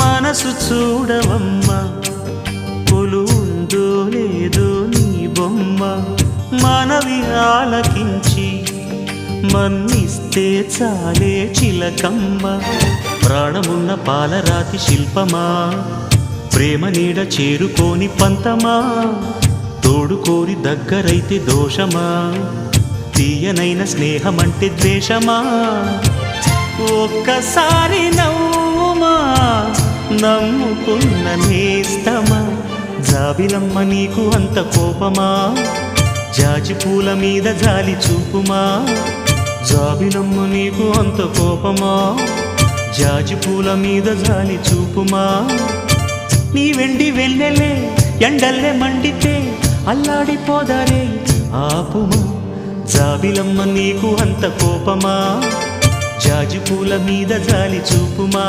మనసు చూడవమ్మా కొలువుందో లేదో నీ బొమ్మ మనవి ఆలకించి మన్నిస్తే చాలే చిలకమ్మ ప్రాణమున్న పాలరాతి శిల్పమా ప్రేమ నీడ చేరుకోని పంతమా తోడుకోరి దగ్గరైతే దోషమా తీయనైన స్నేహమంటే ద్వేషమా ఒక్కసారి నవ్వుమా నమ్ముకున్న నేస్తమా జాబిలమ్మ నీకు అంత కోపమా జాజి పూల మీద జాలి చూపుమా జాబిలమ్మ నీకు అంత కోపమా జాజి పూల మీద జాలి చూపుమా నీ వెండి వెళ్ళలే ఎండల్లే మండితే అల్లాడిపోదారే ఆపుమా జాబిలమ్మ నీకు అంత కోపమా జాజి పూల మీద జాలి చూపుమా